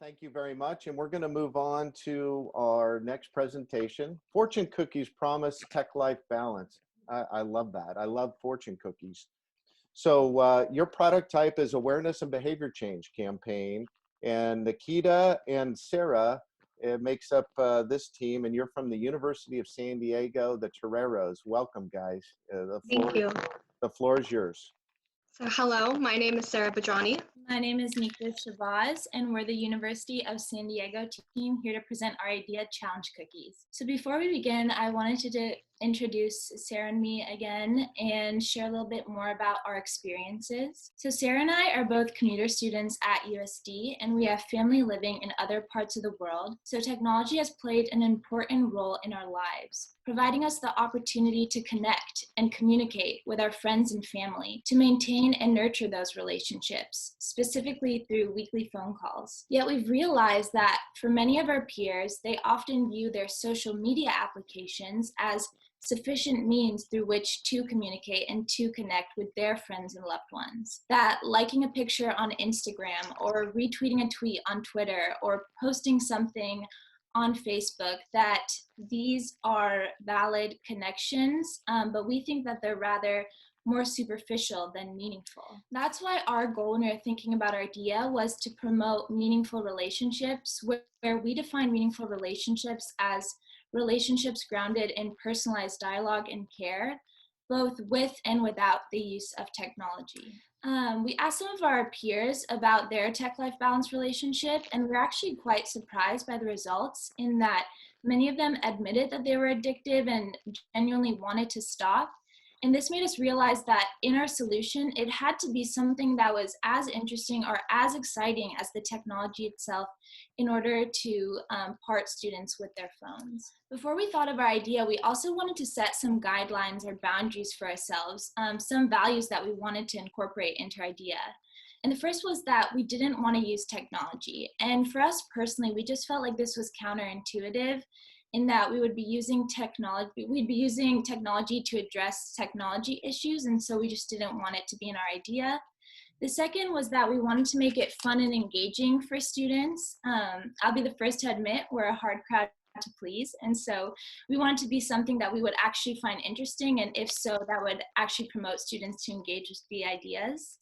Thank you very much. And we're going to move on to our next presentation. Fortune cookies promise tech-life balance. I love that. I love fortune cookies. So your product type is awareness and behavior change campaign. And Nikta and Sarah, it makes up this team. And you're from the University of San Diego, the Toreros. Welcome, guys. Thank you. The floor is yours. So hello, my name is Sara Badrani. My name is Nikta Shahbaz, and we're the University of San Diego team here to present our idea, Challenge Cookies. So before we begin, I wanted to introduce Sarah and me again and share a little bit more about our experiences. So Sarah and I are both commuter students at USD, and we have family living in other parts of the world. So technology has played an important role in our lives, providing us the opportunity to connect and communicate with our friends and family, to maintain and nurture those relationships, specifically through weekly phone calls. Yet we've realized that for many of our peers, they often view their social media applications as sufficient means through which to communicate and to connect with their friends and loved ones. That liking a picture on Instagram or retweeting a tweet on Twitter or posting something on Facebook, that these are valid connections, but we think that they're rather more superficial than meaningful. That's why our goal when we were thinking about our idea was to promote meaningful relationships, where we define meaningful relationships as relationships grounded in personalized dialogue and care, both with and without the use of technology. We asked some of our peers about their tech-life balance relationship, and we're actually quite surprised by the results in that many of them admitted that they were addictive and genuinely wanted to stop. And this made us realize that in our solution, it had to be something that was as interesting or as exciting as the technology itself in order to part students with their phones. Before we thought of our idea, we also wanted to set some guidelines or boundaries for ourselves, some values that we wanted to incorporate into our idea. And the first was that we didn't want to use technology. And for us personally, we just felt like this was counterintuitive, in that we would be using technology to address technology issues, and so we just didn't want it to be in our idea. The second was that we wanted to make it fun and engaging for students. I'll be the first to admit we're a hard crowd to please, and so we wanted to be something that we would actually find interesting, and if so, that would actually promote students to engage with the ideas.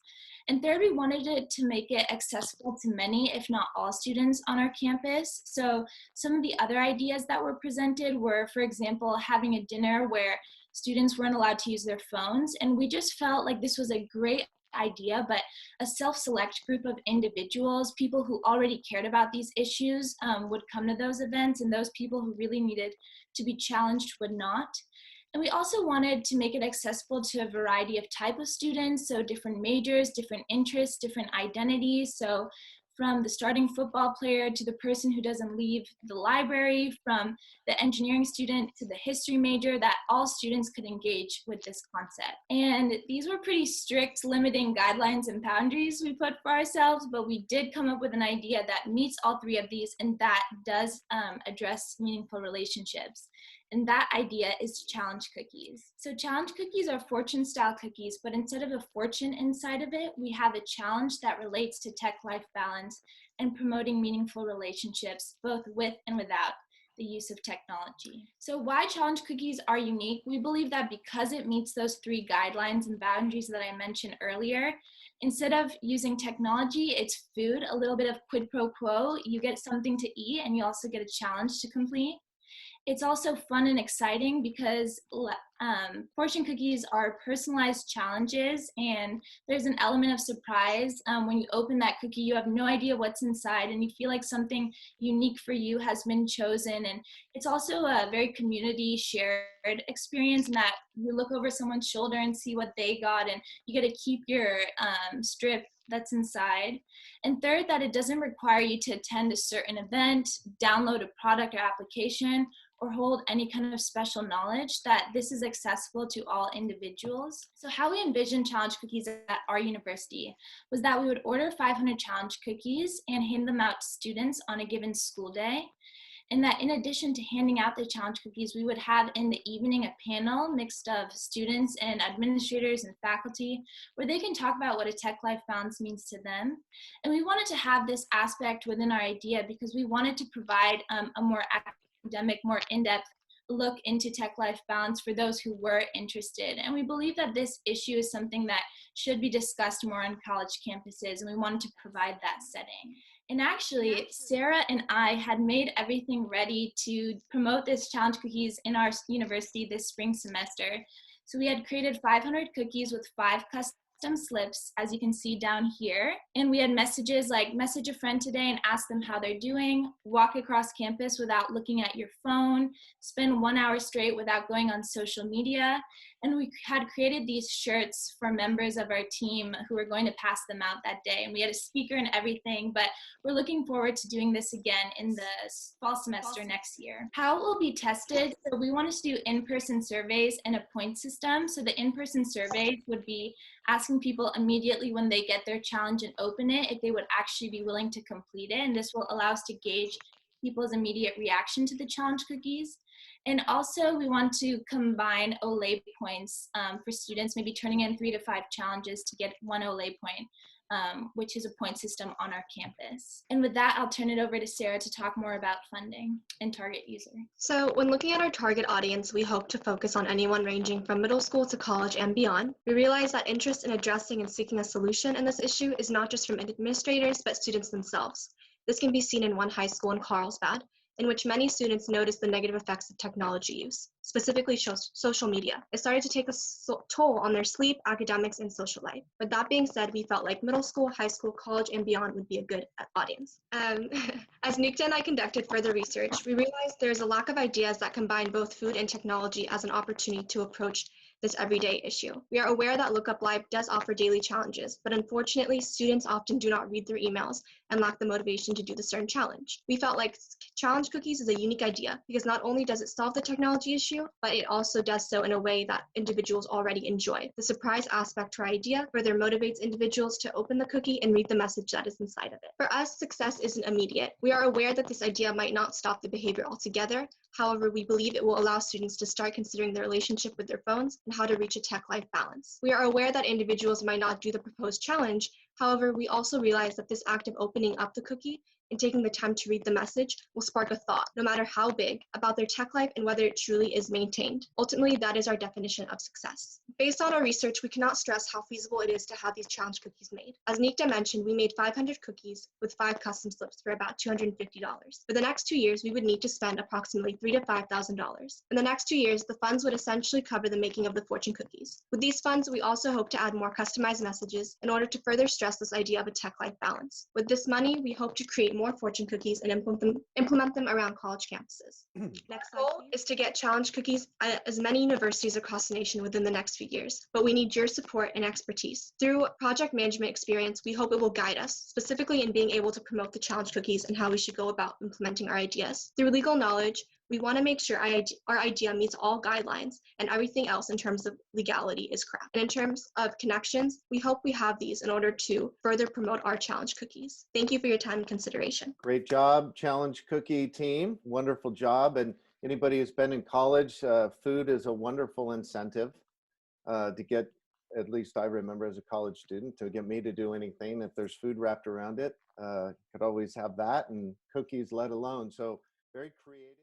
And third, we wanted it to make it accessible to many, if not all, students on our campus. So some of the other ideas that were presented were, for example, having a dinner where students weren't allowed to use their phones. And we just felt like this was a great idea, but a self-select group of individuals, people who already cared about these issues, would come to those events, and those people who really needed to be challenged would not. And we also wanted to make it accessible to a variety of type of students, so different majors, different interests, different identities. So from the starting football player to the person who doesn't leave the library, from the engineering student to the history major, that all students could engage with this concept. And these were pretty strict limiting guidelines and boundaries we put for ourselves, but we did come up with an idea that meets all three of these and that does address meaningful relationships. And that idea is challenge cookies. So challenge cookies are fortune-style cookies, but instead of a fortune inside of it, we have a challenge that relates to tech-life balance and promoting meaningful relationships, both with and without the use of technology. So why challenge cookies are unique? We believe that because it meets those three guidelines and boundaries that I mentioned earlier, instead of using technology, it's food, a little bit of quid pro quo. You get something to eat and you also get a challenge to complete. It's also fun and exciting because fortune cookies are personalized challenges, and there's an element of surprise. When you open that cookie, you have no idea what's inside, and you feel like something unique for you has been chosen. And it's also a very community shared experience in that you look over someone's shoulder and see what they got, and you get to keep your strip that's inside. And third, that it doesn't require you to attend a certain event, download a product or application, or hold any kind of special knowledge, that this is accessible to all individuals. So how we envision challenge cookies at our university was that we would order 500 challenge cookies and hand them out to students on a given school day. and that in addition to handing out the challenge cookies, we would have in the evening a panel mixed of students and administrators and faculty where they can talk about what a Tech Life Balance means to them. And we wanted to have this aspect within our idea because we wanted to provide a more academic, more in-depth look into Tech Life Balance for those who were interested. And we believe that this issue is something that should be discussed more on college campuses, and we wanted to provide that setting. And actually, Sarah and I had made everything ready to promote this challenge cookies in our university this spring semester. So we had created 500 cookies with 5 custom slips, as you can see down here. And we had messages like message a friend today and ask them how they're doing, walk across campus without looking at your phone, spend 1 hour straight without going on social media. And we had created these shirts for members of our team who were going to pass them out that day. And we had a speaker and everything, but we're looking forward to doing this again in the fall semester next year. How it will be tested, so we wanted to do in-person surveys and a point system. So the in-person surveys would be asking people immediately when they get their challenge and open it if they would actually be willing to complete it. And this will allow us to gauge people's immediate reaction to the challenge cookies. And also we want to combine Olay points for students, maybe turning in 3 to 5 challenges to get 1 Olay point, which is a point system on our campus. And with that, I'll turn it over to Sarah to talk more about funding and target user. So when looking at our target audience, we hope to focus on anyone ranging from middle school to college and beyond. We realize that interest in addressing and seeking a solution in this issue is not just from administrators, but students themselves. This can be seen in one high school in Carlsbad, in which many students notice the negative effects of technology use, specifically social media. It started to take a toll on their sleep, academics, and social life. With that being said, we felt like middle school, high school, college, and beyond would be a good audience. As Nikta and I conducted further research, we realized there's a lack of ideas that combine both food and technology as an opportunity to approach this everyday issue. We are aware that LookUp Live does offer daily challenges, but unfortunately, students often do not read their emails and lack the motivation to do the certain challenge. We felt like challenge cookies is a unique idea because not only does it solve the technology issue, but it also does so in a way that individuals already enjoy. The surprise aspect to our idea further motivates individuals to open the cookie and read the message that is inside of it. For us, success isn't immediate. We are aware that this idea might not stop the behavior altogether. However, we believe it will allow students to start considering their relationship with their phones and how to reach a tech-life balance. We are aware that individuals might not do the proposed challenge. However, we also realize that this act of opening up the cookie and taking the time to read the message will spark a thought, no matter how big, about their tech life and whether it truly is maintained. Ultimately, that is our definition of success. Based on our research, we cannot stress how feasible it is to have these challenge cookies made. As Nikta mentioned, we made 500 cookies with 5 custom slips for about $250. For the next 2 years, we would need to spend approximately $3,000 to $5,000. In the next 2 years, the funds would essentially cover the making of the fortune cookies. With these funds, we also hope to add more customized messages in order to further stress this idea of a tech-life balance. With this money, we hope to create more fortune cookies and implement them around college campuses. Next goal is to get challenge cookies at as many universities across the nation within the next few years, but we need your support and expertise. Through project management experience, we hope it will guide us, specifically in being able to promote the challenge cookies and how we should go about implementing our ideas. Through legal knowledge, we want to make sure our idea meets all guidelines and everything else in terms of legality is correct. And in terms of connections, we hope we have these in order to further promote our challenge cookies. Thank you for your time and consideration. Great job, challenge cookie team. Wonderful job. And anybody who's been in college, food is a wonderful incentive to get, at least I remember as a college student, to get me to do anything. If there's food wrapped around it, could always have that, and cookies let alone. So very creative.